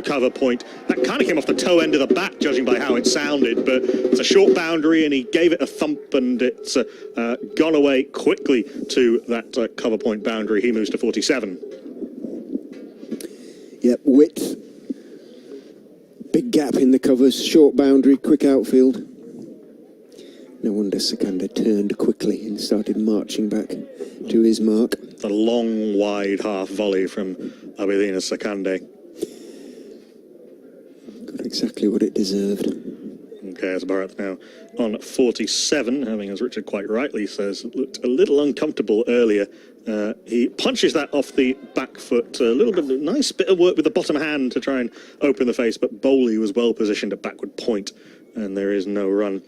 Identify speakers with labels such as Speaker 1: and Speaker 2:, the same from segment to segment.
Speaker 1: cover point. That kind of came off the toe end of the bat, judging by how it sounded, but it's a short boundary and he gave it a thump, and it's gone away quickly to that cover point boundary. He moves to 47.
Speaker 2: Yep, width, big gap in the covers, short boundary, quick outfield. No wonder Sakanda turned quickly and started marching back to his mark.
Speaker 1: The long, wide half volley from Abelina Sakande.
Speaker 2: Got exactly what it deserved.
Speaker 1: Okay, as Bharat now on 47, having, as Richard quite rightly says, looked a little uncomfortable earlier. He punches that off the back foot. A little bit, nice bit of work with the bottom hand to try and open the face, but Bowley was well positioned at backward point, and there is no run.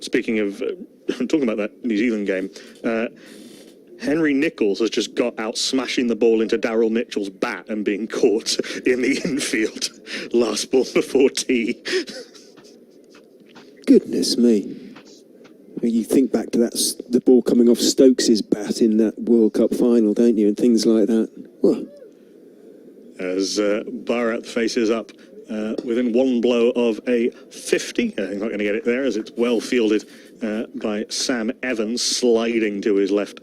Speaker 1: Speaking of talking about that New Zealand game, Henry Nichols has just got out smashing the ball into Daryl Mitchell's bat and being caught in the infield. Last ball before tea.
Speaker 2: Goodness me. You think back to that, the ball coming off Stokes's bat in that World Cup final, don't you? And things like that. Whoa.
Speaker 1: As Bharat faces up within one blow of a 50. He's not going to get it there, as it's well fielded by Sam Evans, sliding to his left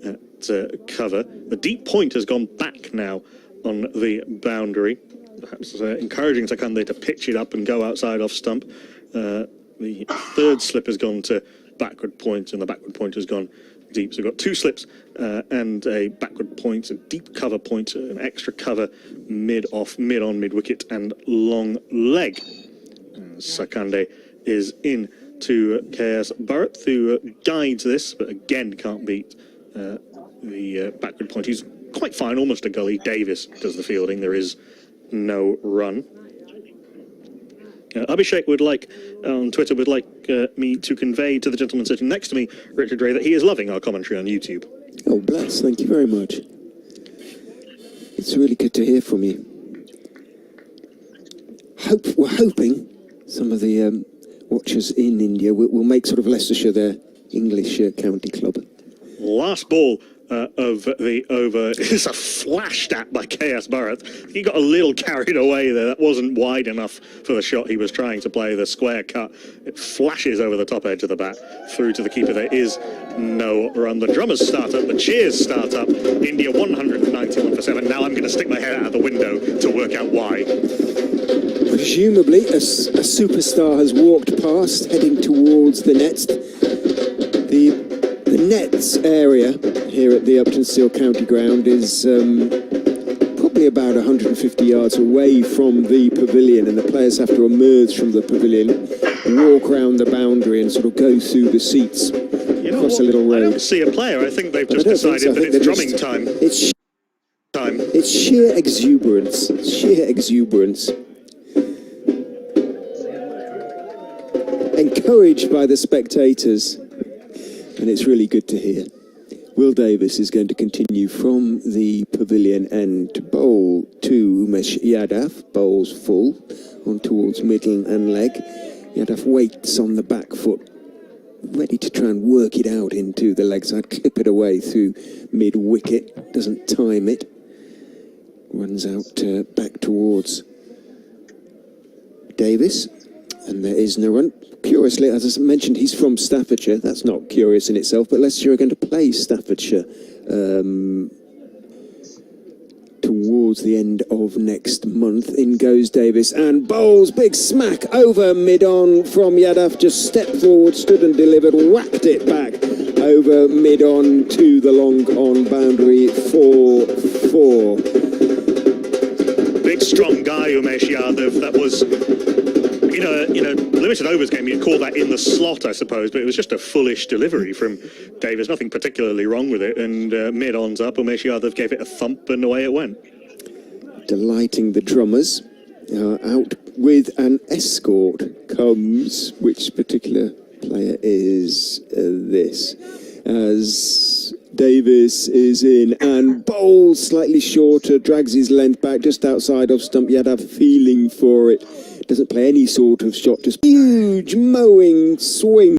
Speaker 1: at cover. The deep point has gone back now on the boundary, perhaps encouraging Sakande to pitch it up and go outside off stump. The third slip has gone to backward point, and the backward point has gone deep. So we've got two slips and a backward point, a deep cover point, an extra cover mid-off, mid-on, mid-wicket, and long leg. Sakande is in to KS Bharat, who guides this, but again can't beat the backward point. He's quite fine, almost a gully. Davis does the fielding. There is no run. Abhishek would like, on Twitter, would like me to convey to the gentleman sitting next to me, Richard Ray, that he is loving our commentary on YouTube.
Speaker 2: Oh, bless. Thank you very much. It's really good to hear from you. We're hoping some of the watchers in India will make sort of Leicestershire their English county club.
Speaker 1: Last ball of the over is a flashed at by KS Bharat. He got a little carried away there. That wasn't wide enough for the shot he was trying to play, the square cut. It flashes over the top edge of the bat through to the keeper. There is no run. The drummers start up, the cheers start up. India 191 for 7. Now I'm going to stick my head out the window to work out why.
Speaker 2: Presumably a superstar has walked past, heading towards the nets. The nets area here at the Upton Steel County Ground is probably about 150 yards away from the pavilion, and the players have to emerge from the pavilion, walk around the boundary and sort of go through the seats across a little road.
Speaker 1: I don't see a player. I think they've just decided that it's drumming time.
Speaker 2: It's sheer exuberance. Sheer exuberance. Encouraged by the spectators. And it's really good to hear. Will Davis is going to continue from the pavilion and bowl to Umesh Yadav. Bowls full on towards middle and leg. Yadav waits on the back foot, ready to try and work it out into the leg side, clip it away through mid-wicket, doesn't time it. Runs out back towards Davis, and there is no run. Curiously, as I mentioned, he's from Staffordshire. That's not curious in itself, but Leicestershire are going to play Staffordshire towards the end of next month. In goes Davis and bowls, big smack over mid-on from Yadav. Just stepped forward, stood and delivered, whacked it back over mid-on to the long-on boundary 4-4.
Speaker 1: Big, strong guy, Umesh Yadav. That was... In a limited overs game, you'd call that in the slot, I suppose, but it was just a fullish delivery from Davis. Nothing particularly wrong with it, and mid-on's up. Umesh Yadav gave it a thump, and away it went. Delighting the drummers. Out with an escort comes, which particular player is this? As Davis is in and bowls slightly shorter, drags his length back just outside of stump. Yadav feeling for it. Doesn't play any sort of shot, just huge mowing swing.